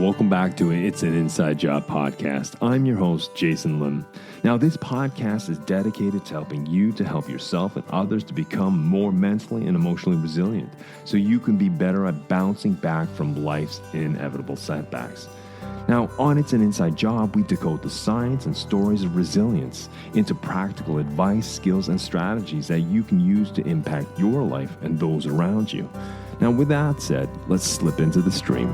welcome back to It's an Inside Job podcast. I'm your host, Jason Lim. Now, this podcast is dedicated to helping you to help yourself and others to become more mentally and emotionally resilient so you can be better at bouncing back from life's inevitable setbacks. Now, on It's an Inside Job, we decode the science and stories of resilience into practical advice, skills, and strategies that you can use to impact your life and those around you. Now, with that said, let's slip into the stream.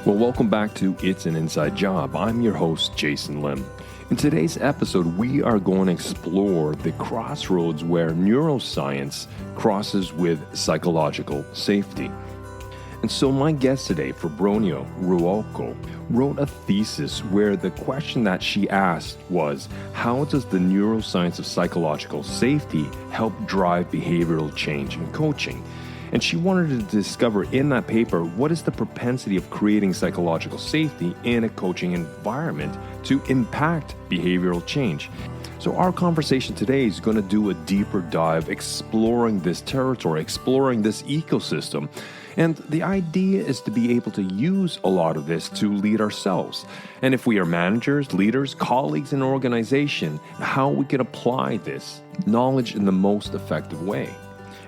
Well, welcome back to It's an Inside Job. I'm your host, Jason Lim. In today's episode, we are going to explore the crossroads where neuroscience crosses with psychological safety. And so my guest today, Fabronio Ruocco, wrote a thesis where the question that she asked was, how does the neuroscience of psychological safety help drive behavioral change in coaching? And she wanted to discover in that paper, what is the propensity of creating psychological safety in a coaching environment to impact behavioral change? So our conversation today is going to do a deeper dive, exploring this territory, exploring this ecosystem. And the idea is to be able to use a lot of this to lead ourselves. And if we are managers, leaders, colleagues in an organization, how we can apply this knowledge in the most effective way.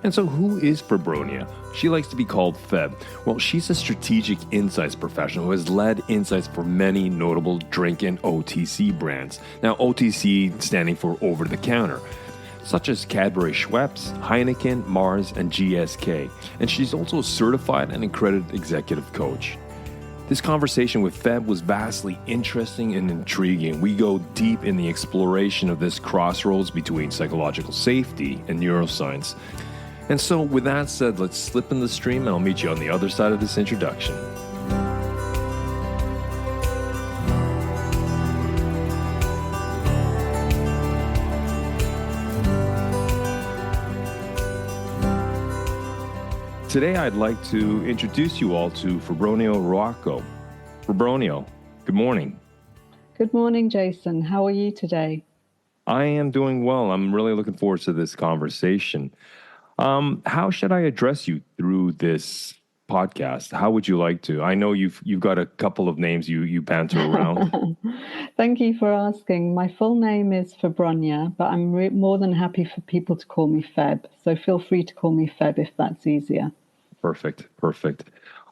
And so who is Fabronia? She likes to be called Feb. Well, she's a strategic insights professional who has led insights for many notable drink and OTC brands. Now, OTC standing for over-the-counter, such as Cadbury Schweppes, Heineken, Mars, and GSK. And she's also a certified and accredited executive coach. This conversation with Feb was vastly interesting and intriguing. We go deep in the exploration of this crossroads between psychological safety and neuroscience. And so with that said, let's slip in the stream and I'll meet you on the other side of this introduction. Today, I'd like to introduce you all to Fabronio Ruocco. Fabronio, good morning. Good morning, Jason. How are you today? I am doing well. I'm really looking forward to this conversation. How should I address you through this podcast? How would you like to? I know you've got a couple of names you banter around. Thank you for asking. My full name is Fabronia, but I'm more than happy for people to call me Feb. So feel free to call me Feb if that's easier. Perfect.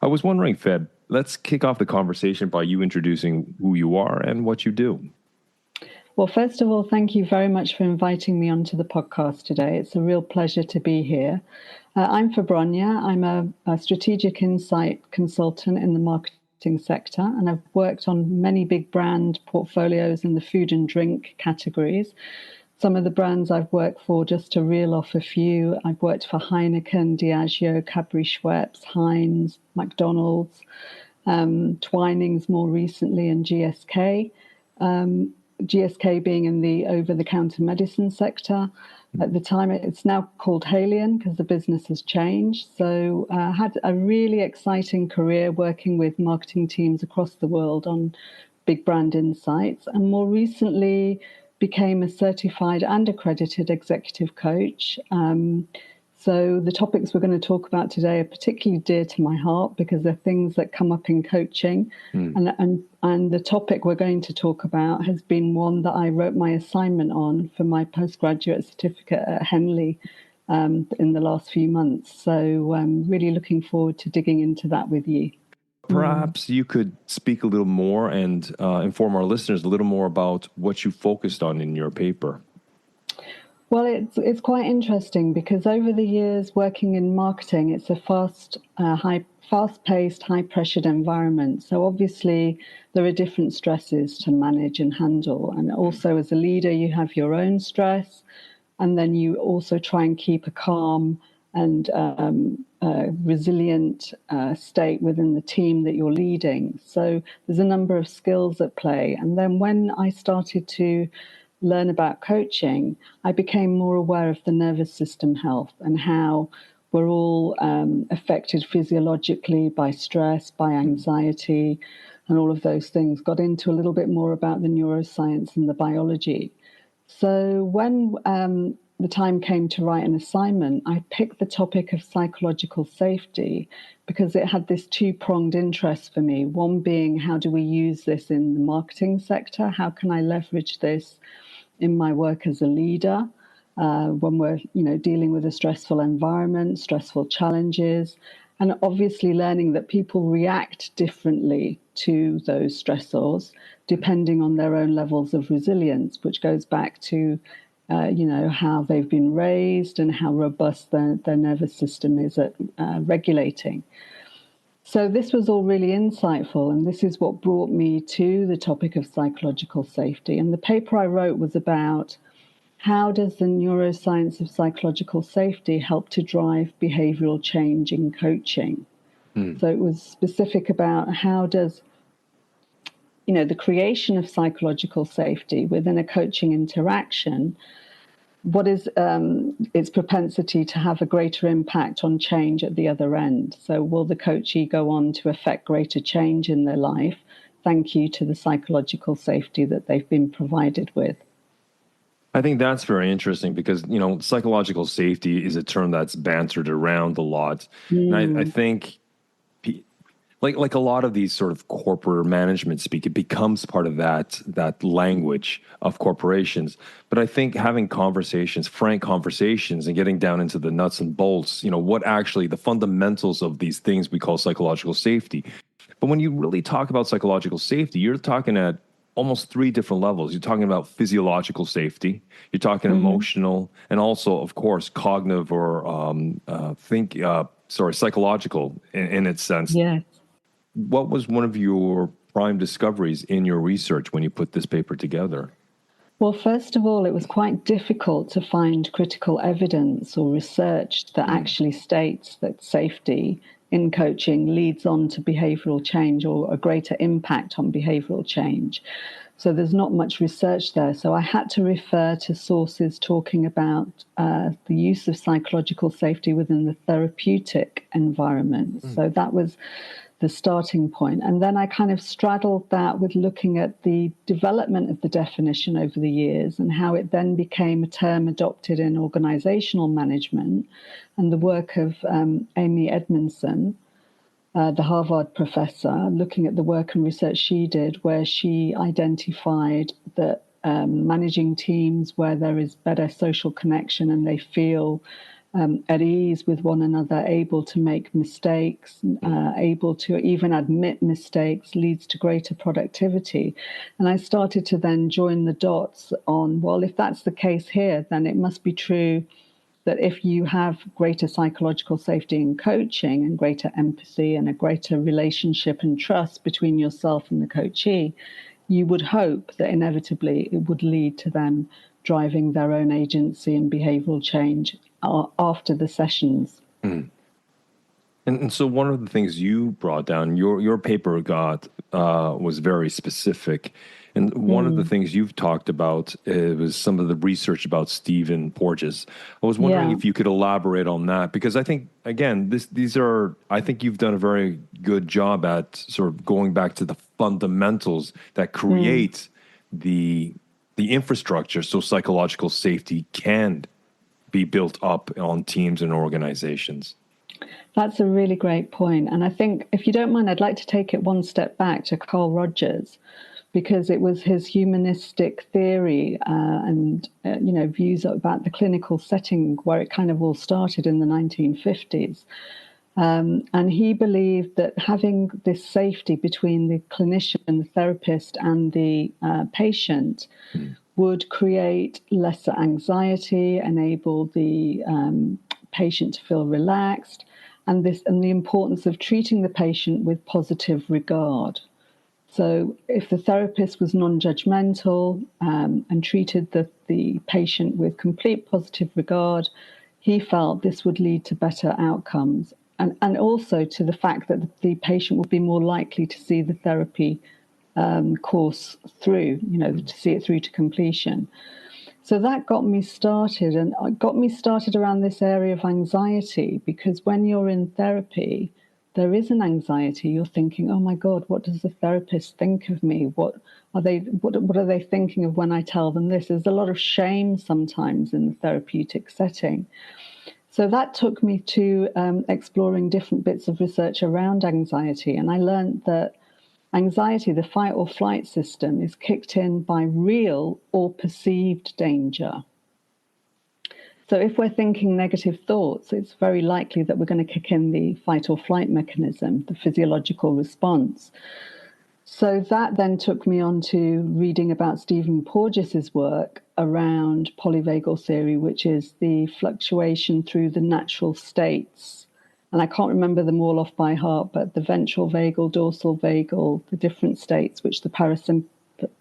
I was wondering, Feb, let's kick off the conversation by you introducing who you are and what you do. Well, first of all, thank you very much for inviting me onto the podcast today. It's a real pleasure to be here. I'm Fabronia. I'm a strategic insight consultant in the marketing sector, and I've worked on many big brand portfolios in the food and drink categories. Some of the brands I've worked for, just to reel off a few, I've worked for Heineken, Diageo, Cadbury Schweppes, Heinz, McDonald's, Twinings more recently, and GSK. GSK being in the over-the-counter medicine sector. At the time, it's now called Haleon because the business has changed. So I had a really exciting career working with marketing teams across the world on big brand insights, and more recently became a certified and accredited executive coach. So the topics we're going to talk about today are particularly dear to my heart because they're things that come up in coaching. And the topic we're going to talk about has been one that I wrote my assignment on for my postgraduate certificate at Henley in the last few months. So I'm really looking forward to digging into that with you. Perhaps you could speak a little more and inform our listeners a little more about what you focused on in your paper. Well, it's quite interesting because over the years working in marketing, it's a fast-paced, high-pressured environment. So obviously there are different stresses to manage and handle. And also as a leader, you have your own stress. And then you also try and keep a calm and resilient state within the team that you're leading. So there's a number of skills at play. And then when I started to learn about coaching, I became more aware of the nervous system health and how we're all affected physiologically by stress, by anxiety, and all of those things. Got into a little bit more about the neuroscience and the biology. So when the time came to write an assignment, I picked the topic of psychological safety because it had this two-pronged interest for me. One being, how do we use this in the marketing sector? How can I leverage this in my work as a leader when we're, dealing with a stressful environment, stressful challenges, and obviously learning that people react differently to those stressors depending on their own levels of resilience, which goes back to how they've been raised and how robust their nervous system is at regulating. So this was all really insightful, and this is what brought me to the topic of psychological safety. And the paper I wrote was about how does the neuroscience of psychological safety help to drive behavioral change in coaching? So it was specific about how does the creation of psychological safety within a coaching interaction, what is its propensity to have a greater impact on change at the other end? So will the coachee go on to affect greater change in their life, thank you to the psychological safety that they've been provided with? I think that's very interesting because, psychological safety is a term that's bantered around a lot. And I think like a lot of these sort of corporate management speak, it becomes part of that language of corporations. But I think having conversations, frank conversations, and getting down into the nuts and bolts, what actually the fundamentals of these things we call psychological safety. But when you really talk about psychological safety, you're talking at almost three different levels. You're talking about physiological safety, you're talking emotional, and also, of course, cognitive or psychological in its sense. Yes. What was one of your prime discoveries in your research when you put this paper together? Well, first of all, it was quite difficult to find critical evidence or research that actually states that safety in coaching leads on to behavioral change or a greater impact on behavioral change. So there's not much research there. So I had to refer to sources talking about the use of psychological safety within the therapeutic environment. So that was the starting point. And then I kind of straddled that with looking at the development of the definition over the years and how it then became a term adopted in organizational management, and the work of Amy Edmondson, the Harvard professor, looking at the work and research she did, where she identified that managing teams where there is better social connection and they feel at ease with one another, able to make mistakes, able to even admit mistakes, leads to greater productivity. And I started to then join the dots on, well, if that's the case here, then it must be true that if you have greater psychological safety in coaching and greater empathy and a greater relationship and trust between yourself and the coachee, you would hope that inevitably it would lead to them driving their own agency and behavioral change after the sessions. And so one of the things you brought down, your paper was very specific. And one of the things you've talked about was some of the research about Stephen Porges. I was wondering if you could elaborate on that, because I think, again, I think you've done a very good job at sort of going back to the fundamentals that create the infrastructure so psychological safety can be built up on teams and organizations. That's a really great point. And I think, if you don't mind, I'd like to take it one step back to Carl Rogers, because it was his humanistic theory and views about the clinical setting where it kind of all started in the 1950s. And he believed that having this safety between the clinician, the therapist, and the patient would create lesser anxiety, enable the patient to feel relaxed, and the importance of treating the patient with positive regard. So if the therapist was non-judgmental and treated the patient with complete positive regard, he felt this would lead to better outcomes, and also to the fact that the patient would be more likely to see the therapy course through, to see it through to completion. So that got me started, and it got me started around this area of anxiety, because when you're in therapy, there is an anxiety, you're thinking, oh my God, what does the therapist think of me? What are they thinking of when I tell them this? There's a lot of shame sometimes in the therapeutic setting. So that took me to exploring different bits of research around anxiety. And I learned that anxiety, the fight or flight system, is kicked in by real or perceived danger. So if we're thinking negative thoughts, it's very likely that we're going to kick in the fight or flight mechanism, the physiological response. So that then took me on to reading about Stephen Porges's work around polyvagal theory, which is the fluctuation through the natural states. And I can't remember them all off by heart, but the ventral vagal, dorsal vagal, the different states which the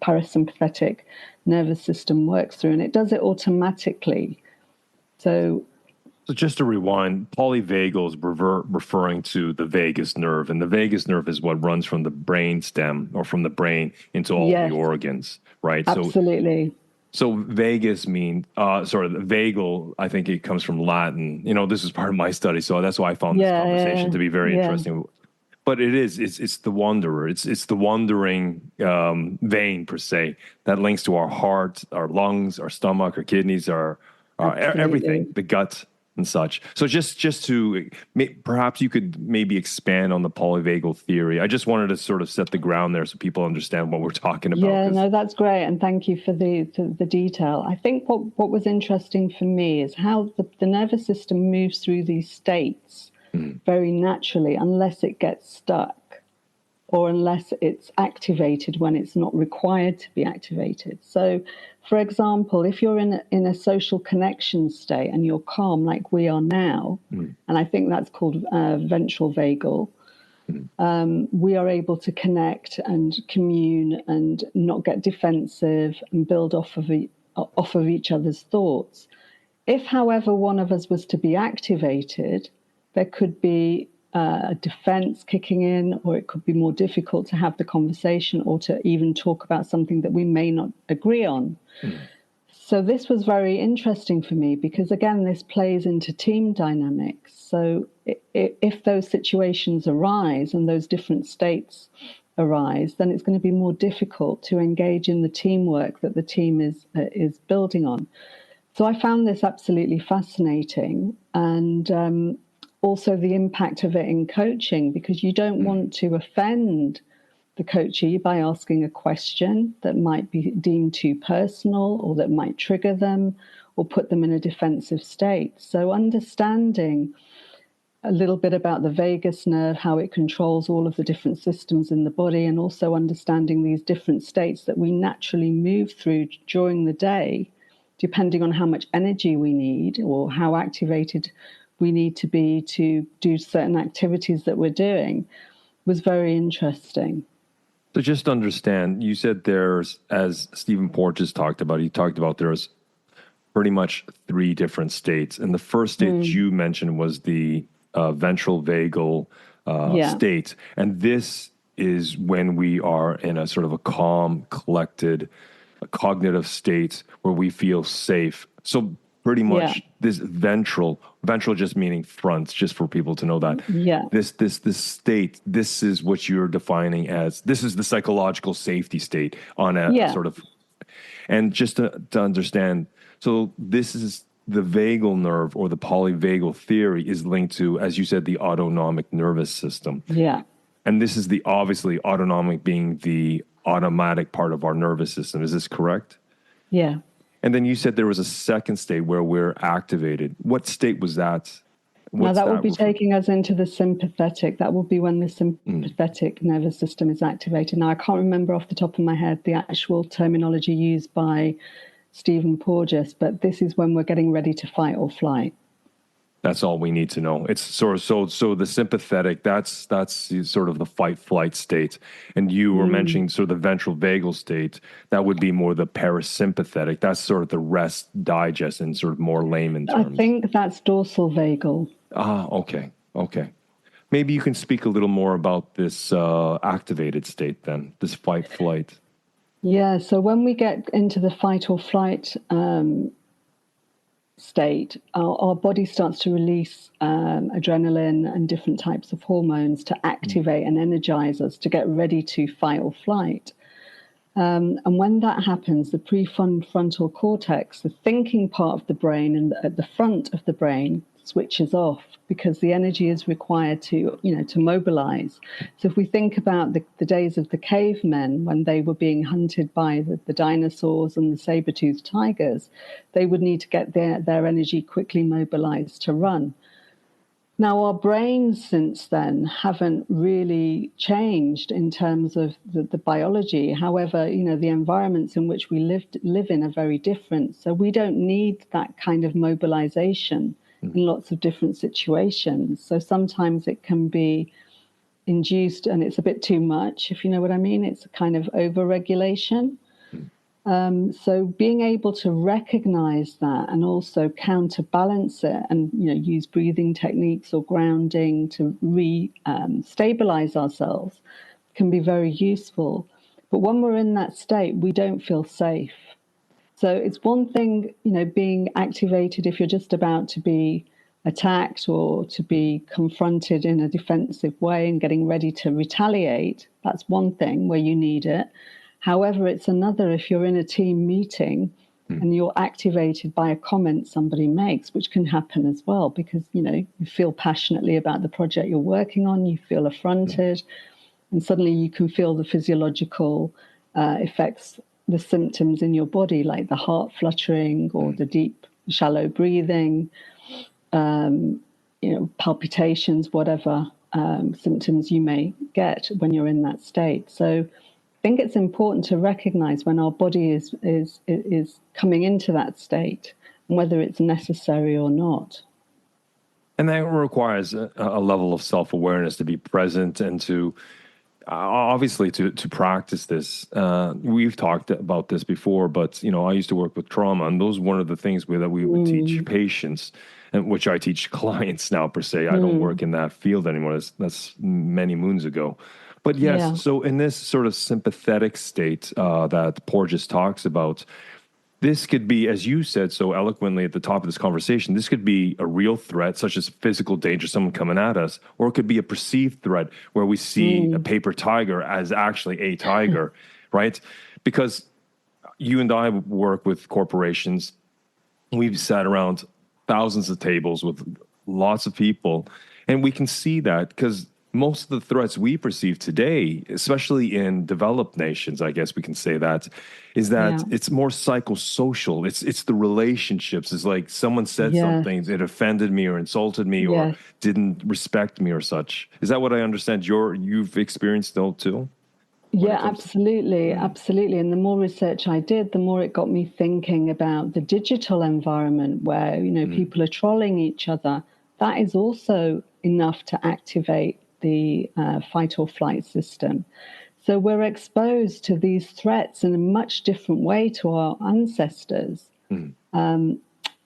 parasympathetic nervous system works through. And it does it automatically. So just to rewind, polyvagal is referring to the vagus nerve, and the vagus nerve is what runs from the brain stem or from the brain into all the organs, right? Absolutely. So vagus mean the vagal, I think it comes from Latin. This is part of my study, so that's why I found this conversation to be very interesting. But it's the wanderer. It's the wandering vein per se that links to our heart, our lungs, our stomach, our kidneys, our everything, the gut and such. So just to perhaps you could maybe expand on the polyvagal theory. I just wanted to sort of set the ground there so people understand what we're talking about. Yeah, no, that's great, and thank you for the detail. I think what was interesting for me is how the nervous system moves through these states very naturally, unless it gets stuck or unless it's activated when it's not required to be activated. So, for example, if you're in a social connection state and you're calm like we are now, and I think that's called ventral vagal, we are able to connect and commune and not get defensive and build off of each other's thoughts. If, however, one of us was to be activated, there could be a defense kicking in, or it could be more difficult to have the conversation or to even talk about something that we may not agree on. So this was very interesting for me because, again, this plays into team dynamics. So if those situations arise and those different states arise, then it's going to be more difficult to engage in the teamwork that the team is building on. So I found this absolutely fascinating, and also the impact of it in coaching, because you don't want to offend the coachee by asking a question that might be deemed too personal or that might trigger them or put them in a defensive state. So understanding a little bit about the vagus nerve, how it controls all of the different systems in the body, and also understanding these different states that we naturally move through during the day, depending on how much energy we need or how activated we need to be to do certain activities that we're doing, was very interesting. So just to understand, you said there's, as Stephen Porges talked about, he talked about there's pretty much 3 different states. And the first state you mentioned was the ventral vagal state. And this is when we are in a sort of a calm, collected, cognitive state where we feel safe. So pretty much this ventral just meaning front, just for people to know that. This state, this is what you're defining as, this is the psychological safety state on a sort of, and just to understand, so this is the vagal nerve, or the polyvagal theory is linked to, as you said, the autonomic nervous system. And this is the, obviously, autonomic being the automatic part of our nervous system. Is this correct? Yeah. And then you said there was a second state where we're activated. What state was that? Now that would be taking us into the sympathetic. That would be when the sympathetic nervous system is activated. Now, I can't remember off the top of my head the actual terminology used by Stephen Porges, but this is when we're getting ready to fight or flight. That's all we need to know. It's sort of so the sympathetic, that's sort of the fight flight state. And you were mentioning sort of the ventral vagal state. That would be more the parasympathetic. That's sort of the rest digest in sort of more layman terms. I think that's dorsal vagal. Okay. Maybe you can speak a little more about this activated state then, this fight flight. Yeah, so when we get into the fight or flight state, our body starts to release adrenaline and different types of hormones to activate and energize us to get ready to fight or flight. And when that happens, the prefrontal cortex, the thinking part of the brain and at the front of the brain, switches off because the energy is required to mobilize. So if we think about the days of the cavemen when they were being hunted by the dinosaurs and the saber-toothed tigers, they would need to get their energy quickly mobilized to run. Now, our brains since then haven't really changed in terms of the biology. However, the environments in which we live in are very different. So we don't need that kind of mobilization in lots of different situations. So sometimes it can be induced and it's a bit too much, if you know what I mean. It's a kind of over-regulation. So being able to recognize that and also counterbalance it and use breathing techniques or grounding to stabilize ourselves can be very useful. But when we're in that state, we don't feel safe. So it's one thing, being activated if you're just about to be attacked or to be confronted in a defensive way and getting ready to retaliate. That's one thing where you need it. However, it's another if you're in a team meeting and you're activated by a comment somebody makes, which can happen as well because, you feel passionately about the project you're working on, you feel affronted, and suddenly you can feel the physiological effects, the symptoms in your body, like the heart fluttering or the deep, shallow breathing, palpitations, whatever symptoms you may get when you're in that state. So I think it's important to recognize when our body is coming into that state and whether it's necessary or not. And that requires a level of self-awareness to be present and to obviously to practice this. We've talked about this before, but I used to work with trauma, and those one of the things that we would teach patients, and which I teach clients now per se. I don't work in that field anymore. That's many moons ago. But yes, so in this sort of sympathetic state that Porges talks about, this could be, as you said so eloquently at the top of this conversation, this could be a real threat, such as physical danger, someone coming at us, or it could be a perceived threat where we see a paper tiger as actually a tiger, right? Because you and I work with corporations. We've sat around thousands of tables with lots of people, and we can see that because most of the threats we perceive today, especially in developed nations, I guess we can say that, is that it's more psychosocial. It's the relationships. It's like someone said something that offended me or insulted me or didn't respect me or such. Is that what I understand you've experienced though too? Yeah, absolutely. Absolutely. And the more research I did, the more it got me thinking about the digital environment where, people are trolling each other. That is also enough to activate the fight or flight system. So we're exposed to these threats in a much different way to our ancestors, and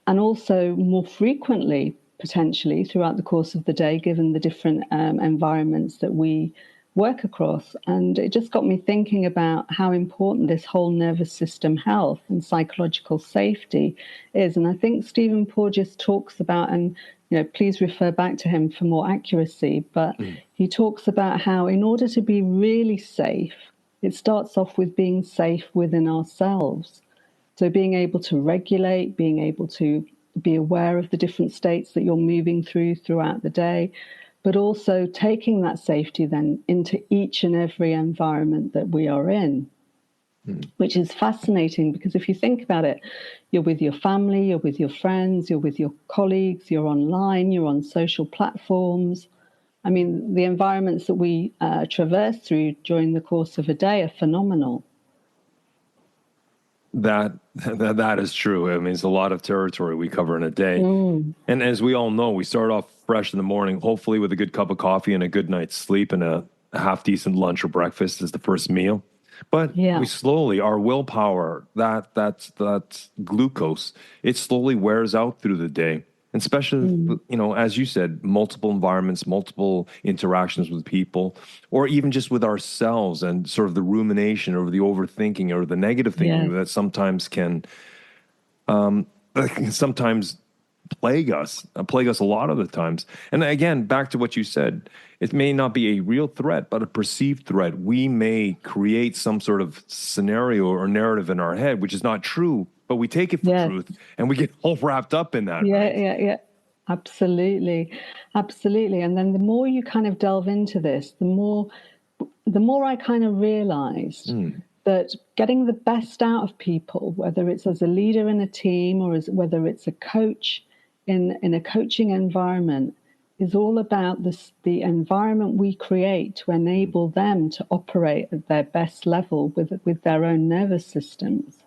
also more frequently, potentially, throughout the course of the day, given the different environments that we work across. And it just got me thinking about how important this whole nervous system health and psychological safety is. And I think Stephen Porges talks about, and please refer back to him for more accuracy, but he talks about how in order to be really safe, it starts off with being safe within ourselves. So being able to regulate, being able to be aware of the different states that you're moving throughout the day, but also taking that safety then into each and every environment that we are in, which is fascinating because if you think about it, you're with your family, you're with your friends, you're with your colleagues, you're online, you're on social platforms. I mean, the environments that we traverse through during the course of a day are phenomenal. That is true. I mean, it's a lot of territory we cover in a day. And as we all know, we start off fresh in the morning, hopefully with a good cup of coffee and a good night's sleep and a half-decent lunch or breakfast as the first meal. But we slowly, our willpower, that glucose, it slowly wears out through the day. And especially, as you said, multiple environments, multiple interactions with people, or even just with ourselves and sort of the rumination or the overthinking or the negative thinking that sometimes can sometimes plague us a lot of the times. And again, back to what you said, it may not be a real threat, but a perceived threat. We may create some sort of scenario or narrative in our head, which is not true, but we take it for truth, and we get all wrapped up in that. Yeah. Absolutely. Absolutely. And then the more you kind of delve into this, the more I kind of realized that getting the best out of people, whether it's as a leader in a team or whether it's a coach in a coaching environment, is all about the environment we create to enable them to operate at their best level with their own nervous systems.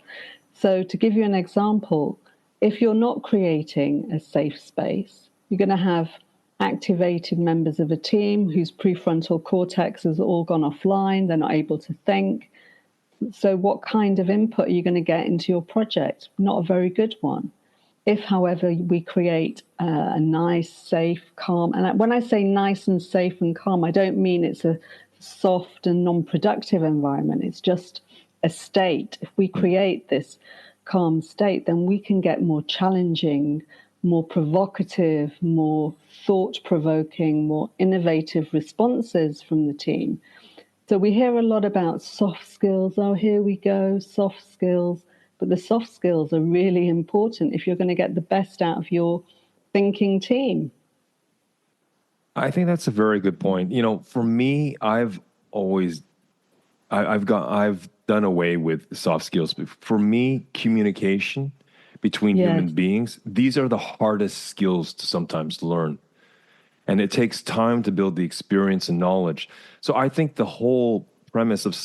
So to give you an example, if you're not creating a safe space, you're going to have activated members of a team whose prefrontal cortex has all gone offline. They're not able to think. So what kind of input are you going to get into your project? Not a very good one. If, however, we create a nice, safe, calm, and when I say nice and safe and calm, I don't mean it's a soft and non-productive environment. It's just a state. If we create this calm state, then we can get more challenging, more provocative, more thought-provoking, more innovative responses from the team. So we hear a lot about soft skills. Oh, here we go, soft skills. But the soft skills are really important if you're going to get the best out of your thinking team. I think that's a very good point. For me, I've done away with soft skills. For me, communication between human beings, these are the hardest skills to sometimes learn. And it takes time to build the experience and knowledge. So I think the whole premise of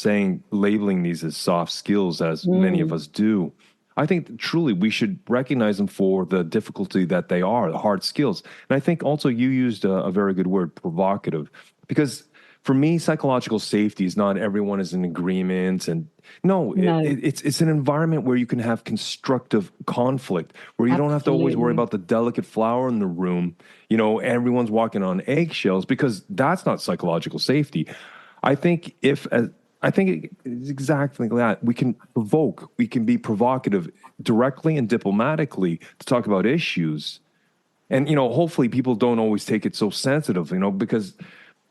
labeling these as soft skills, as many of us do, I think truly we should recognize them for the difficulty that they are, the hard skills. And I think also you used a very good word, provocative, because for me, psychological safety is not everyone is in agreement. And no. It's an environment where you can have constructive conflict, where you don't have to always worry about the delicate flower in the room. Everyone's walking on eggshells, because that's not psychological safety. I think it's exactly that. We can be provocative directly and diplomatically to talk about issues. And, hopefully people don't always take it so sensitive, because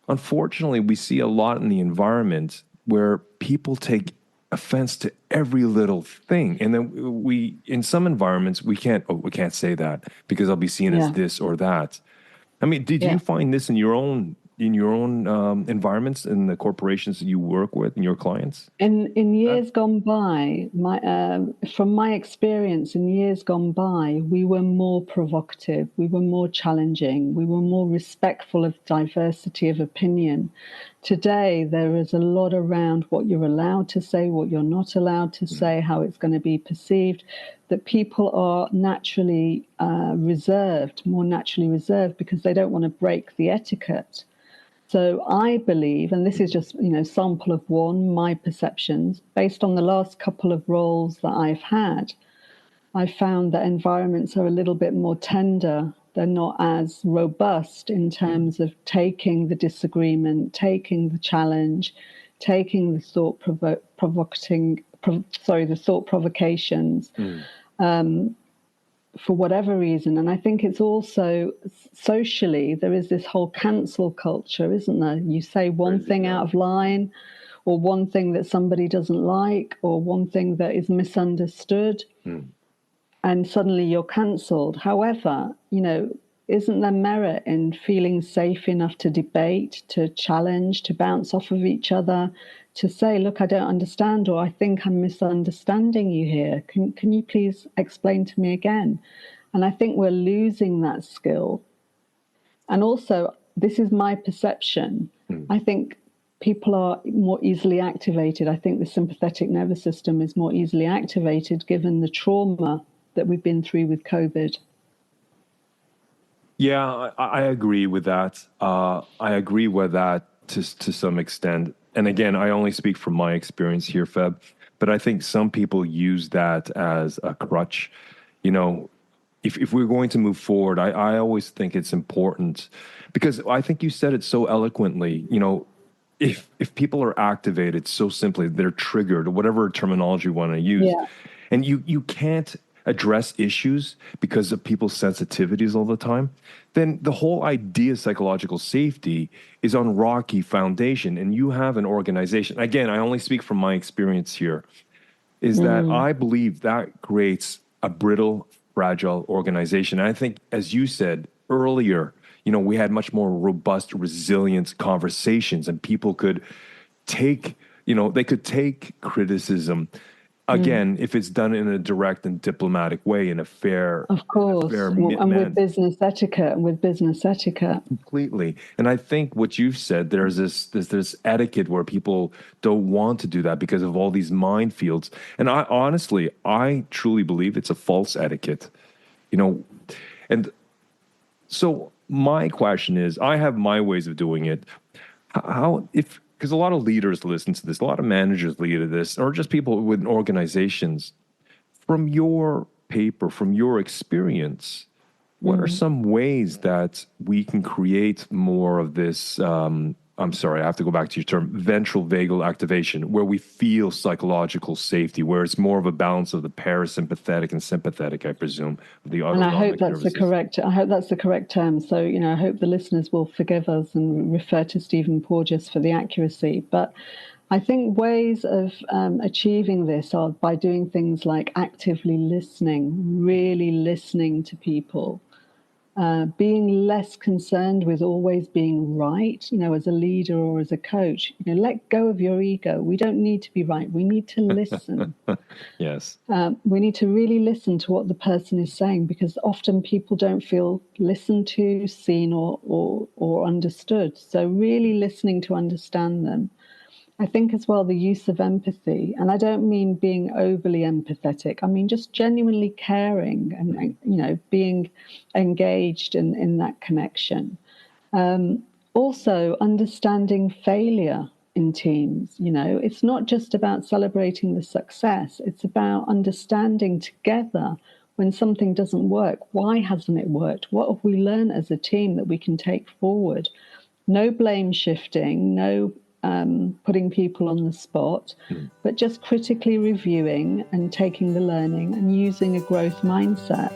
unfortunately, we see a lot in the environment where people take offense to every little thing. And then in some environments, we can't say that because I'll be seen as this or that. I mean, did you find this in your own environments, in the corporations that you work with, and your clients? In years gone by, from my experience, in years gone by, we were more provocative, we were more challenging, we were more respectful of diversity of opinion. Today, there is a lot around what you're allowed to say, what you're not allowed to say, how it's going to be perceived, that people are naturally more naturally reserved, because they don't want to break the etiquette. So I believe, and this is just, sample of my perceptions, based on the last couple of roles that I've had, I found that environments are a little bit more tender. They're not as robust in terms of taking the disagreement, taking the challenge, taking the thought provocations. For whatever reason. And I think it's also socially, there is this whole cancel culture, isn't there? You say one thing out of line, or one thing that somebody doesn't like, or one thing that is misunderstood, and suddenly you're cancelled. However, isn't there merit in feeling safe enough to debate, to challenge, to bounce off of each other, to say, look, I don't understand, or I think I'm misunderstanding you here. Can you please explain to me again? And I think we're losing that skill. And also, this is my perception. I think people are more easily activated. I think the sympathetic nervous system is more easily activated given the trauma that we've been through with COVID. Yeah, I agree with that. I agree with that to some extent. And again, I only speak from my experience here, Feb, but I think some people use that as a crutch. If we're going to move forward, I always think it's important, because I think you said it so eloquently. If people are activated so simply, they're triggered, whatever terminology you want to use, and you can't, address issues because of people's sensitivities all the time, then the whole idea of psychological safety is on rocky foundation. And you have an organization. Again, I only speak from my experience here, is that I believe that creates a brittle, fragile organization. And I think, as you said earlier, we had much more robust, resilient conversations, and people could take, they could take criticism. Again, if it's done in a direct and diplomatic way, in a fair, of course, and with business etiquette, completely. And I think what you've said, there's this etiquette where people don't want to do that because of all these minefields. And I truly believe it's a false etiquette, And so my question is, I have my ways of doing it. Because a lot of leaders listen to this, a lot of managers lead to this, or just people with organizations. From your paper, from your experience, what are some ways that we can create more of this, I'm sorry, I have to go back to your term, ventral vagal activation, where we feel psychological safety, where it's more of a balance of the parasympathetic and sympathetic, I presume, of the autonomic. And I hope that's the correct term. So, I hope the listeners will forgive us and refer to Stephen Porges for the accuracy. But I think ways of achieving this are by doing things like actively listening, really listening to people. Being less concerned with always being right, as a leader or as a coach. Let go of your ego. We don't need to be right. We need to listen. Yes. We need to really listen to what the person is saying, because often people don't feel listened to, seen, or understood. So really listening to understand them. I think as well the use of empathy, and I don't mean being overly empathetic. I mean just genuinely caring and being engaged in that connection. Also understanding failure in teams. It's not just about celebrating the success. It's about understanding together when something doesn't work. Why hasn't it worked? What have we learned as a team that we can take forward? No blame shifting, no putting people on the spot, but just critically reviewing and taking the learning and using a growth mindset.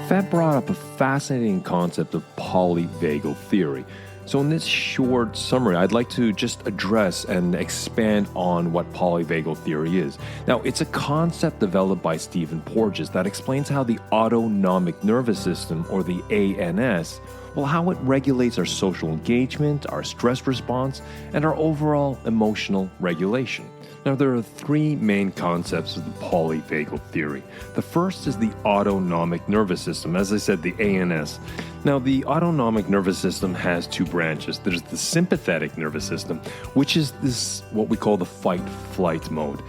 Fab brought up a fascinating concept of polyvagal theory. So in this short summary, I'd like to just address and expand on what polyvagal theory is. Now, it's a concept developed by Stephen Porges that explains how the autonomic nervous system, or the ANS, how it regulates our social engagement, our stress response, and our overall emotional regulation. Now, there are three main concepts of the polyvagal theory. The first is the autonomic nervous system, as I said, the ANS. Now, the autonomic nervous system has two branches. There's the sympathetic nervous system, which is this what we call the fight-flight mode.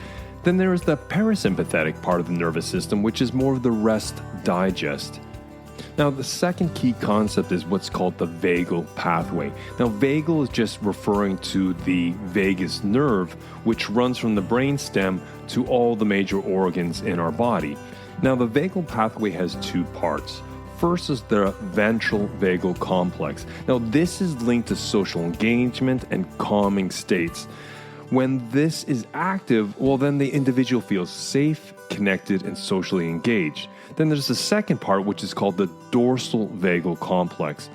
Then there is the parasympathetic part of the nervous system, which is more of the rest-digest. Now, the second key concept is what's called the vagal pathway. Now, vagal is just referring to the vagus nerve, which runs from the brainstem to all the major organs in our body. Now, the vagal pathway has two parts. First is the ventral vagal complex. Now, this is linked to social engagement and calming states. When this is active, then the individual feels safe, connected, and socially engaged. Then there's the second part, which is called the dorsal vagal complex.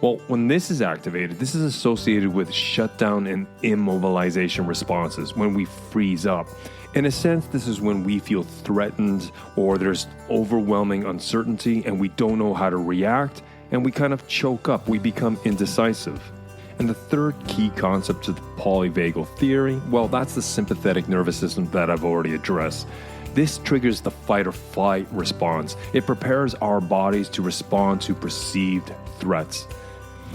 When this is activated, this is associated with shutdown and immobilization responses, when we freeze up. In a sense, this is when we feel threatened or there's overwhelming uncertainty and we don't know how to react, and we kind of choke up, we become indecisive. And the third key concept to the polyvagal theory, that's the sympathetic nervous system that I've already addressed. This triggers the fight or flight response. It prepares our bodies to respond to perceived threats.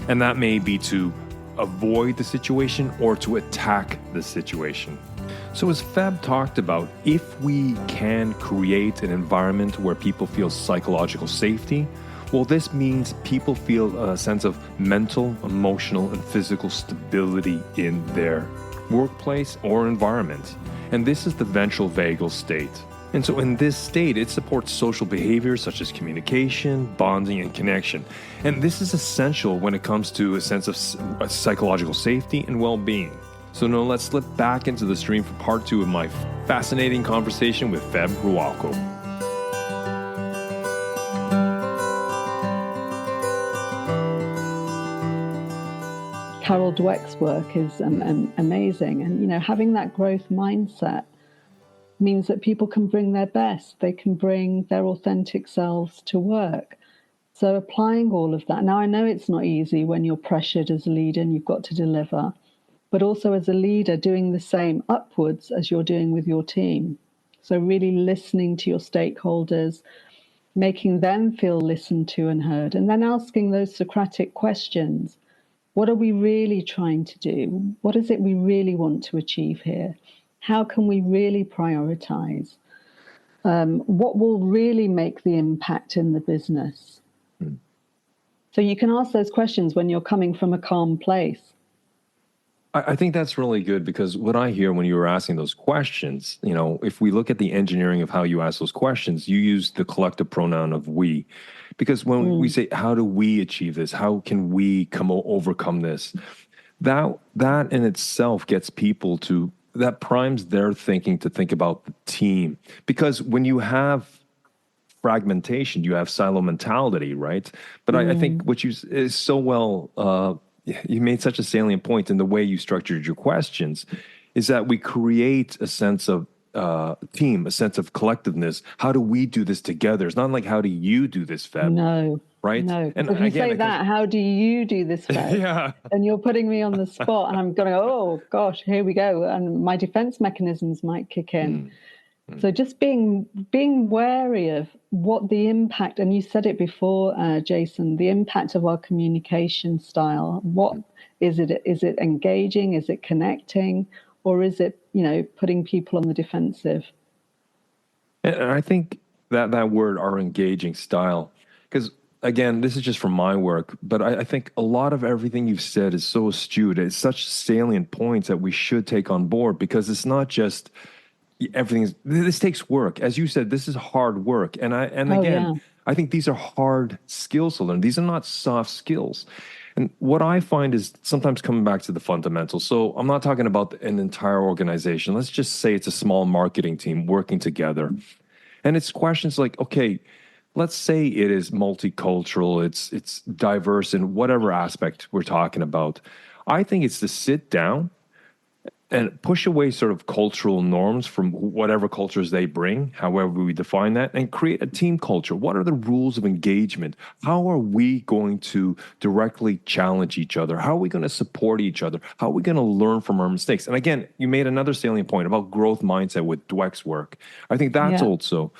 And that may be to avoid the situation or to attack the situation. So as Fab talked about, if we can create an environment where people feel psychological safety, this means people feel a sense of mental, emotional, and physical stability in their workplace or environment. And this is the ventral vagal state. And so in this state, it supports social behaviors such as communication, bonding, and connection. And this is essential when it comes to a sense of psychological safety and well-being. So now let's slip back into the stream for part 2 of my fascinating conversation with Feb Rualco. Carol Dweck's work is amazing. And, you know, having that growth mindset means that people can bring their best. They can bring their authentic selves to work. So applying all of that. Now, I know it's not easy when you're pressured as a leader and you've got to deliver, but also as a leader doing the same upwards as you're doing with your team. So really listening to your stakeholders, making them feel listened to and heard, and then asking those Socratic questions. What are we really trying to do? What is it we really want to achieve here? How can we really prioritize? What will really make the impact in the business? So you can ask those questions when you're coming from a calm place. I think that's really good, because what I hear when you were asking those questions, you know, if we look at the engineering of how you ask those questions, you use the collective pronoun of we. Because when we say, how do we achieve this? How can we overcome this? That in itself gets people to, that primes their thinking to think about the team. Because when you have fragmentation, you have silo mentality, right? But I think what you is so well, you made such a salient point in the way you structured your questions, is that we create a sense of team, a sense of collectiveness. How do we do this together? It's not like, how do you do this, Feb? No. Right? No. And if you say that, how do you do this, Feb? Yeah. And you're putting me on the spot, and I'm going, oh, gosh, here we go. And my defense mechanisms might kick in. So just being wary of what the impact, and you said it before, Jason, the impact of our communication style. What is it? Is it engaging? Is it connecting? Or is it, you know, putting people on the defensive? And I think that word, our engaging style, because again, this is just from my work, but I think a lot of everything you've said is so astute. It's such salient points that we should take on board, because it's not just this takes work. As you said, this is hard work. And I think these are hard skills to learn. These are not soft skills. And what I find is sometimes coming back to the fundamentals. So I'm not talking about an entire organization. Let's just say it's a small marketing team working together. And it's questions like, okay, let's say it is multicultural, it's diverse in whatever aspect we're talking about. I think it's to sit down and push away sort of cultural norms from whatever cultures they bring, however we define that, and create a team culture. What are the rules of engagement? How are we going to directly challenge each other? How are we going to support each other? How are we going to learn from our mistakes? And again, you made another salient point about growth mindset with Dweck's work. I think that's also,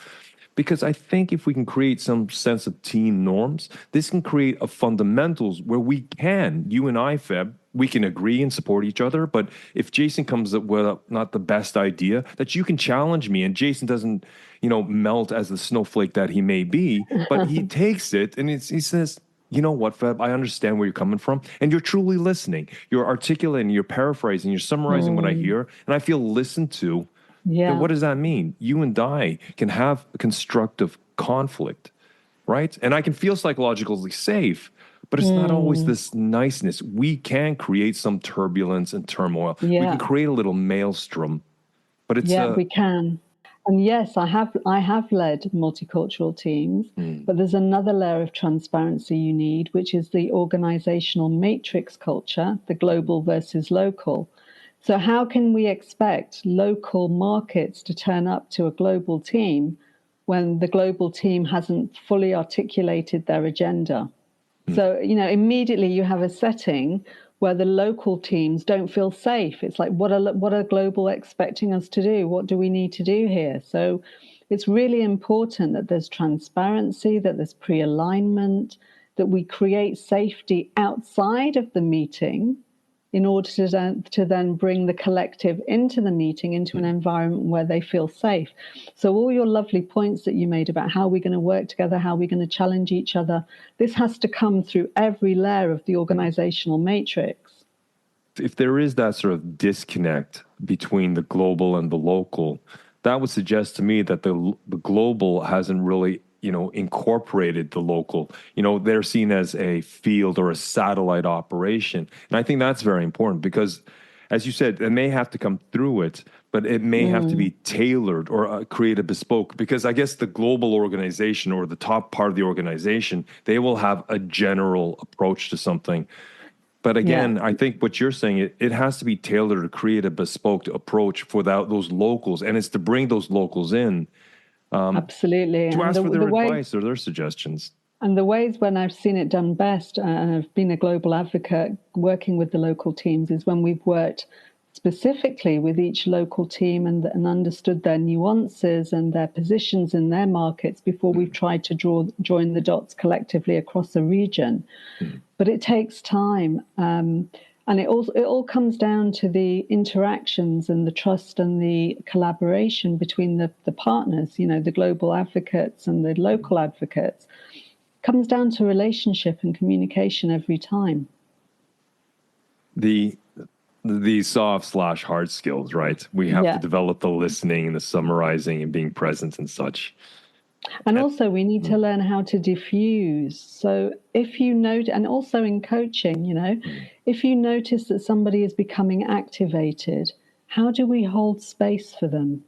because I think if we can create some sense of team norms, this can create a fundamentals where we can, you and I, Feb, we can agree and support each other. But if Jason comes up with not the best idea, that you can challenge me, and Jason doesn't, you know, melt as the snowflake that he may be, but he takes it and he says, you know what, Feb, I understand where you're coming from. And you're truly listening. You're articulating, you're paraphrasing, you're summarizing what I hear, and I feel listened to. Yeah. What does that mean? You and I can have a constructive conflict, right? And I can feel psychologically safe, but it's not always this niceness. We can create some turbulence and turmoil. We can create a little maelstrom, but it's we can. And yes, I have led multicultural teams, but there's another layer of transparency you need, which is the organizational matrix culture, the global versus local. So how can we expect local markets to turn up to a global team when the global team hasn't fully articulated their agenda? So, you know, immediately you have a setting where the local teams don't feel safe. It's like, what are global expecting us to do? What do we need to do here? So it's really important that there's transparency, that there's pre-alignment, that we create safety outside of the meeting in order to then bring the collective into the meeting, into an environment where they feel safe. So all your lovely points that you made about how we're going to work together, how we're going to challenge each other, this has to come through every layer of the organizational matrix. If there is that sort of disconnect between the global and the local, that would suggest to me that the global hasn't really, you know, incorporated the local. You know, they're seen as a field or a satellite operation. And I think that's very important, because as you said, it may have to come through it, but it may have to be tailored or create a bespoke, because I guess the global organization or the top part of the organization, they will have a general approach to something. But again, I think what you're saying, it has to be tailored to create a bespoke approach for those locals. And it's to bring those locals in. Absolutely. To And ask for their way, advice or their suggestions. and the ways when I've seen it done best, and I've been a global advocate working with the local teams, is when we've worked specifically with each local team and understood their nuances and their positions in their markets before we've tried to join the dots collectively across a region. But it takes time. And it all comes down to the interactions and the trust and the collaboration between the partners, the global advocates and the local advocates. It comes down to relationship and communication every time. The soft/hard skills, right? We have to develop the listening and the summarizing and being present and such. And also we need to learn how to diffuse. So if you note, and also in coaching, if you notice that somebody is becoming activated, how do we hold space for them?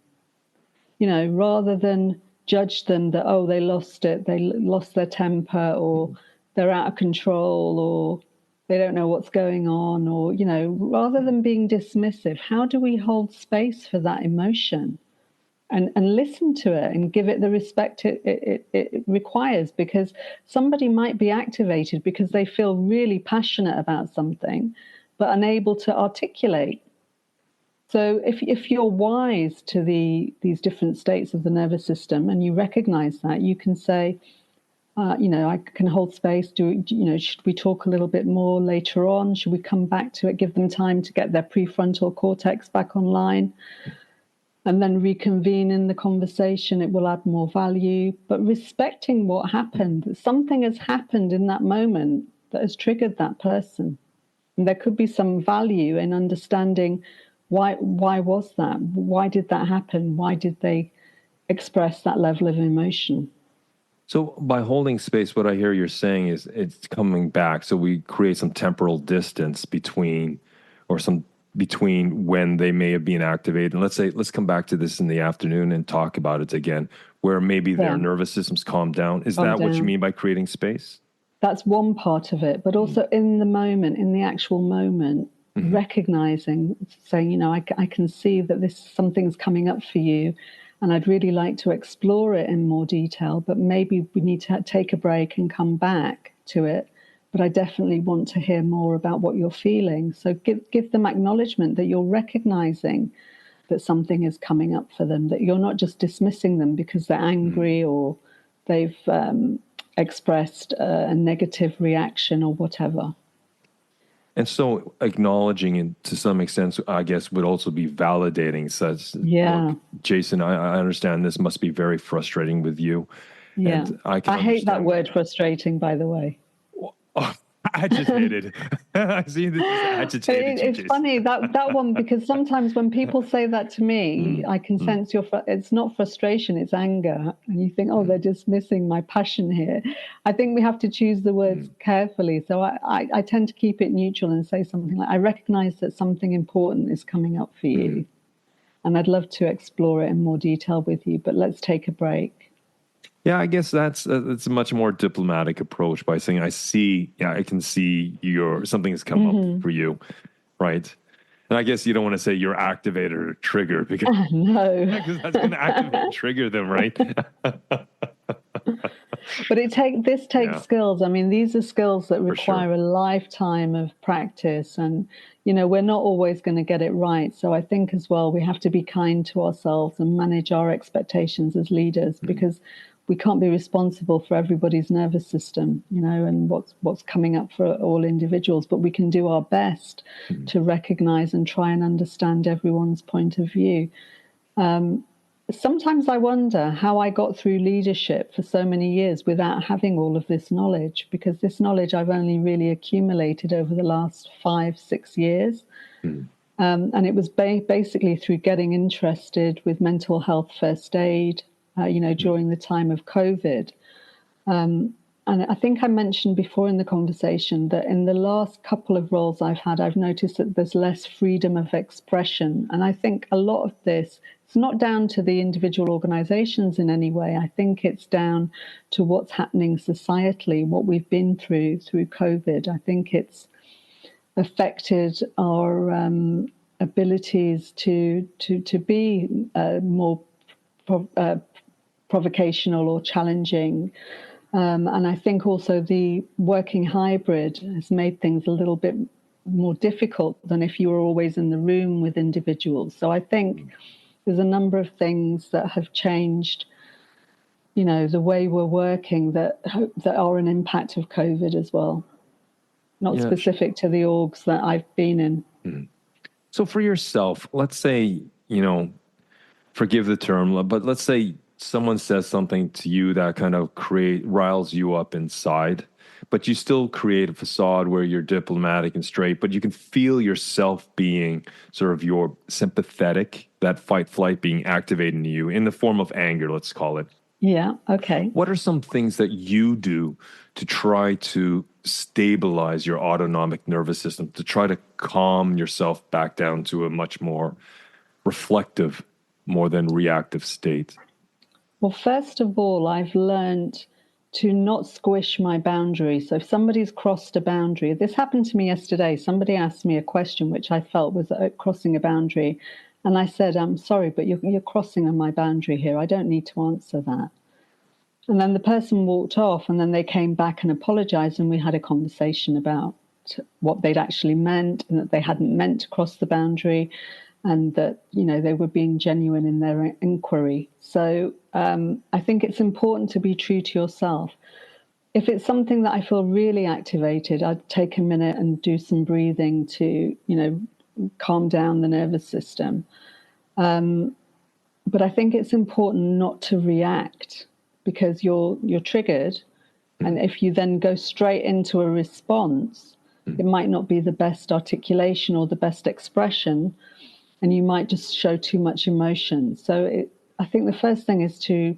Rather than judge them that, oh, they lost it, they lost their temper, or they're out of control, or they don't know what's going on, or, rather than being dismissive, how do we hold space for that emotion? And listen to it and give it the respect it requires, because somebody might be activated because they feel really passionate about something, but unable to articulate. So if you're wise to these different states of the nervous system and you recognize that, you can say, I can hold space. Should we talk a little bit more later on? Should we come back to it? Give them time to get their prefrontal cortex back online. And then reconvene in the conversation. It will add more value, but respecting what happened. Something has happened in that moment that has triggered that person. And there could be some value in understanding why was that? Why did that happen? Why did they express that level of emotion? So by holding space, what I hear you're saying is it's coming back. So we create some temporal distance between when they may have been activated. And let's come back to this in the afternoon and talk about it again, where maybe their nervous system's calmed down. Is that what you mean by creating space? That's one part of it, but also in the moment, in the actual moment, recognizing, saying, I can see that something's coming up for you, and I'd really like to explore it in more detail, but maybe we need to take a break and come back to it. But I definitely want to hear more about what you're feeling. So give them acknowledgement that you're recognizing that something is coming up for them, that you're not just dismissing them because they're angry or they've expressed a negative reaction or whatever. And so acknowledging it to some extent, I guess, would also be validating. Such, look, Jason, I understand this must be very frustrating with you. Yeah, and I hate that word frustrating, by the way. Oh, agitated. I see this is agitated. It's funny that one, because sometimes when people say that to me, I can sense it's not frustration, it's anger, and you think, oh, they're dismissing my passion here. I think we have to choose the words carefully. So I tend to keep it neutral and say something like, I recognize that something important is coming up for you, and I'd love to explore it in more detail with you, but let's take a break. Yeah, I guess that's a much more diplomatic approach, by saying, I can see something has come up for you, right? And I guess you don't want to say you're activated or triggered, because no, because that's going to activate and trigger them, right? But this takes skills. I mean, these are skills that require a lifetime of practice, and we're not always going to get it right. So I think as well we have to be kind to ourselves and manage our expectations as leaders, because we can't be responsible for everybody's nervous system, and what's coming up for all individuals. But we can do our best to recognize and try and understand everyone's point of view. Sometimes I wonder how I got through leadership for so many years without having all of this knowledge, because this knowledge I've only really accumulated over the last 5-6 years. And it was basically through getting interested with mental health first aid, during the time of COVID. And I think I mentioned before in the conversation that in the last couple of roles I've had, I've noticed that there's less freedom of expression. And I think a lot of this, it's not down to the individual organizations in any way. I think it's down to what's happening societally, what we've been through COVID. I think it's affected our abilities to be more provocational or challenging. And I think also the working hybrid has made things a little bit more difficult than if you were always in the room with individuals. So I think there's a number of things that have changed, the way we're working that are an impact of COVID as well. Not specific to the orgs that I've been in. Mm-hmm. So for yourself, let's say, forgive the term, but let's say someone says something to you that kind of riles you up inside, but you still create a facade where you're diplomatic and straight, but you can feel yourself being sort of your sympathetic, that fight flight being activated in you in the form of anger, let's call it. Yeah, okay. What are some things that you do to try to stabilize your autonomic nervous system, to try to calm yourself back down to a much more reflective, more than reactive state? Well, first of all, I've learned to not squish my boundary. So if somebody's crossed a boundary, this happened to me yesterday. Somebody asked me a question which I felt was crossing a boundary. And I said, I'm sorry, but you're crossing on my boundary here. I don't need to answer that. And then the person walked off, and then they came back and apologized. And we had a conversation about what they'd actually meant, and that they hadn't meant to cross the boundary, and that, they were being genuine in their inquiry. So I think it's important to be true to yourself. If it's something that I feel really activated, I'd take a minute and do some breathing to, calm down the nervous system. But I think it's important not to react, because you're triggered. And if you then go straight into a response, it might not be the best articulation or the best expression, and you might just show too much emotion. So I think the first thing is to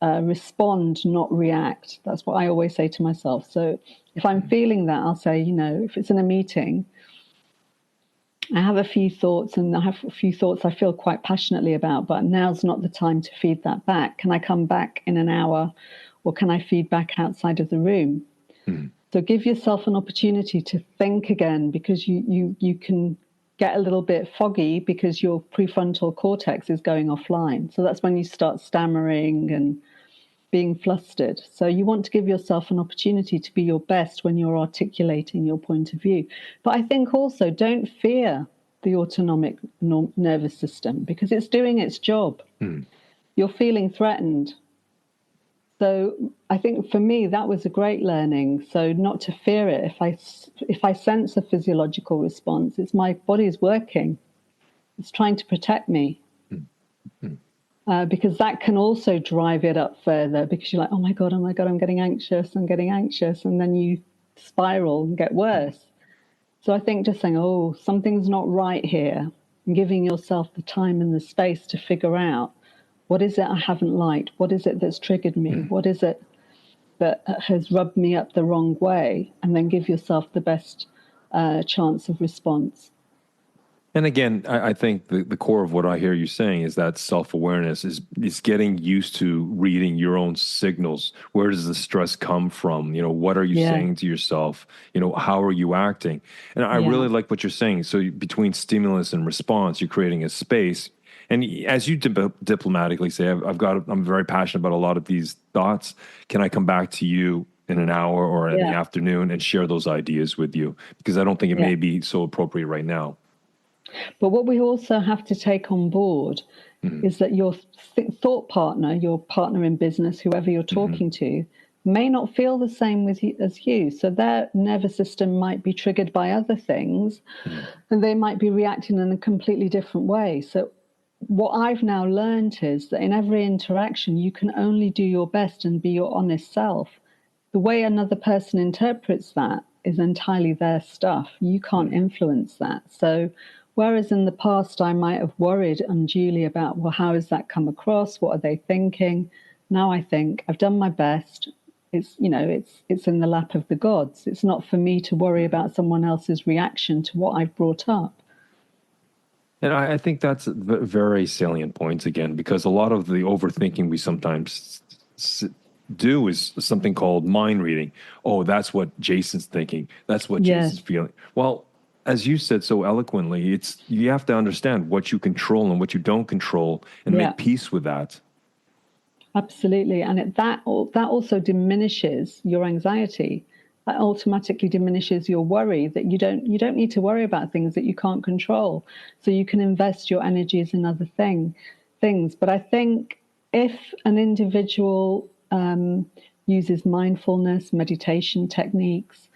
respond, not react. That's what I always say to myself. So if I'm feeling that, I'll say, if it's in a meeting, I have a few thoughts, and I have a few thoughts I feel quite passionately about, but now's not the time to feed that back. Can I come back in an hour, or can I feed back outside of the room? So give yourself an opportunity to think again, because you can get a little bit foggy because your prefrontal cortex is going offline. So that's when you start stammering and being flustered. So you want to give yourself an opportunity to be your best when you're articulating your point of view. But I think also, don't fear the autonomic nervous system, because it's doing its job. You're feeling threatened. So I think for me, that was a great learning. So not to fear it. If I sense a physiological response, it's my body's working. It's trying to protect me. Because that can also drive it up further, because you're like, oh my God, I'm getting anxious. And then you spiral and get worse. So I think just saying, oh, something's not right here, and giving yourself the time and the space to figure out, what is it I haven't liked? What is it that's triggered me? What is it that has rubbed me up the wrong way? And then give yourself the best chance of response. And again, I think the core of what I hear you saying is that self-awareness is getting used to reading your own signals. Where does the stress come from? What are you saying to yourself? How are you acting? And I really like what you're saying. So between stimulus and response, you're creating a space. And as you diplomatically say, I'm very passionate about a lot of these thoughts. Can I come back to you in an hour or in the afternoon and share those ideas with you? Because I don't think it may be so appropriate right now. But what we also have to take on board is that your thought partner, your partner in business, whoever you're talking to, may not feel the same as you. So their nervous system might be triggered by other things, and they might be reacting in a completely different way. So what I've now learned is that in every interaction, you can only do your best and be your honest self. The way another person interprets that is entirely their stuff. You can't influence that. So whereas in the past, I might have worried unduly about, well, how has that come across? What are they thinking? Now I think I've done my best. it's in the lap of the gods. It's not for me to worry about someone else's reaction to what I've brought up. And I think that's a very salient point again, because a lot of the overthinking we sometimes do is something called mind reading. Oh, that's what Jason's thinking. That's what Jason's feeling. Well, as you said so eloquently, you have to understand what you control and what you don't control and make peace with that. Absolutely. And that also diminishes your anxiety. That automatically diminishes your worry, that you don't need to worry about things that you can't control. So you can invest your energies in other things. But I think if an individual uses mindfulness, meditation techniques,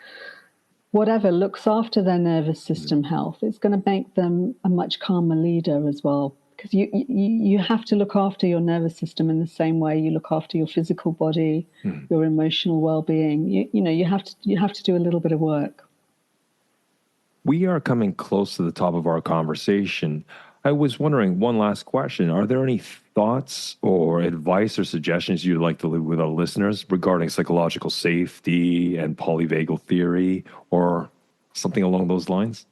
whatever, looks after their nervous system health, it's going to make them a much calmer leader as well. Because you have to look after your nervous system in the same way you look after your physical body, your emotional well-being. You have to do a little bit of work. We are coming close to the top of our conversation. I was wondering, one last question. Are there any thoughts or advice or suggestions you'd like to leave with our listeners regarding psychological safety and polyvagal theory or something along those lines?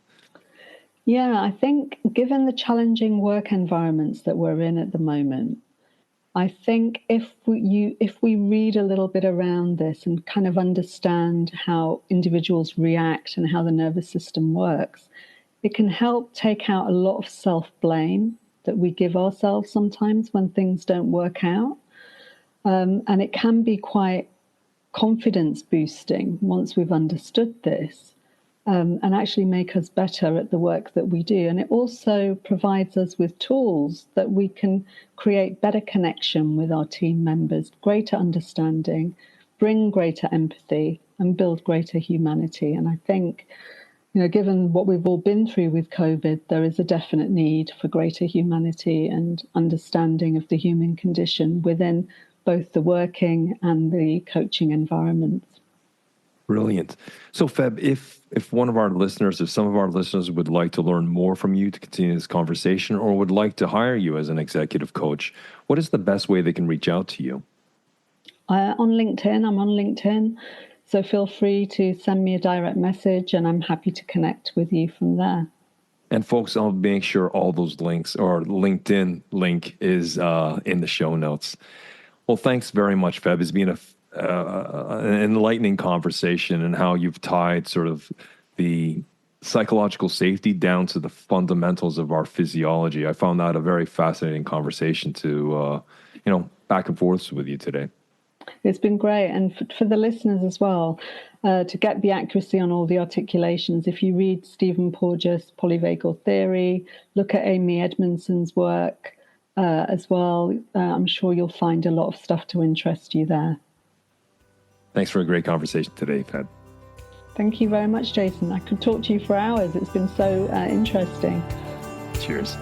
Yeah, I think given the challenging work environments that we're in at the moment, I think if we read a little bit around this and kind of understand how individuals react and how the nervous system works, it can help take out a lot of self-blame that we give ourselves sometimes when things don't work out. And it can be quite confidence boosting once we've understood this. And actually make us better at the work that we do. And it also provides us with tools that we can create better connection with our team members, greater understanding, bring greater empathy, and build greater humanity. And I think, given what we've all been through with COVID, there is a definite need for greater humanity and understanding of the human condition within both the working and the coaching environments. Brilliant. So, Feb, if some of our listeners would like to learn more from you to continue this conversation or would like to hire you as an executive coach, what is the best way they can reach out to you? On LinkedIn. I'm on LinkedIn. So feel free to send me a direct message and I'm happy to connect with you from there. And folks, I'll make sure all those links or LinkedIn link is in the show notes. Well, thanks very much, Feb. It's been an enlightening conversation and how you've tied sort of the psychological safety down to the fundamentals of our physiology. I found that a very fascinating conversation to, back and forth with you today. It's been great. And for the listeners as well, to get the accuracy on all the articulations, if you read Stephen Porges' Polyvagal Theory, look at Amy Edmondson's work as well, I'm sure you'll find a lot of stuff to interest you there. Thanks for a great conversation today, Fed. Thank you very much, Jason. I could talk to you for hours. It's been so interesting. Cheers.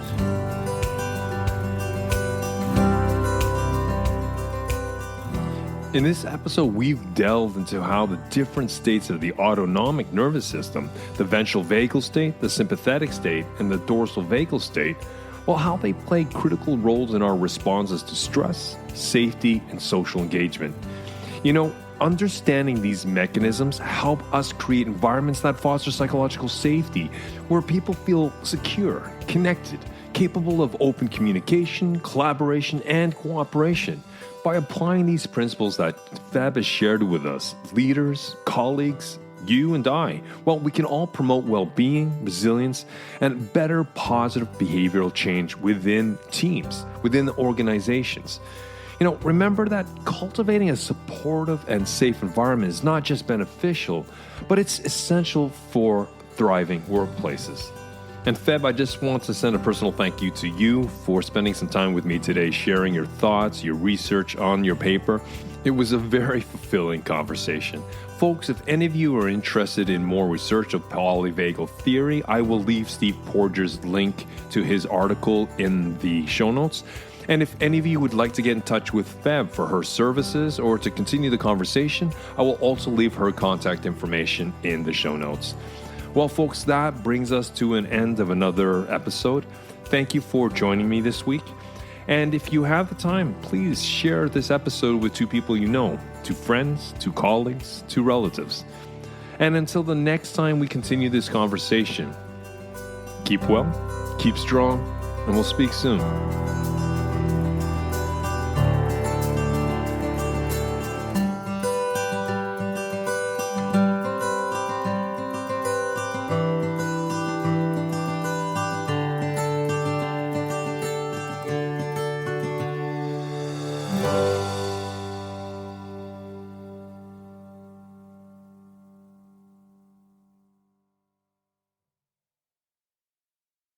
In this episode, we've delved into how the different states of the autonomic nervous system, the ventral vagal state, the sympathetic state, and the dorsal vagal state, how they play critical roles in our responses to stress, safety, and social engagement. Understanding these mechanisms help us create environments that foster psychological safety, where people feel secure, connected, capable of open communication, collaboration, and cooperation. By applying these principles that Feb has shared with us, leaders, colleagues, you and I, we can all promote well-being, resilience, and better positive behavioral change within teams, within organizations. Remember that cultivating a supportive and safe environment is not just beneficial, but it's essential for thriving workplaces. And Feb, I just want to send a personal thank you to you for spending some time with me today, sharing your thoughts, your research on your paper. It was a very fulfilling conversation. Folks, if any of you are interested in more research of polyvagal theory, I will leave Steve Porges' link to his article in the show notes. And if any of you would like to get in touch with Feb for her services or to continue the conversation, I will also leave her contact information in the show notes. Well, folks, that brings us to an end of another episode. Thank you for joining me this week. And if you have the time, please share this episode with 2 people you know, 2 friends, 2 colleagues, 2 relatives. And until the next time we continue this conversation, keep well, keep strong, and we'll speak soon.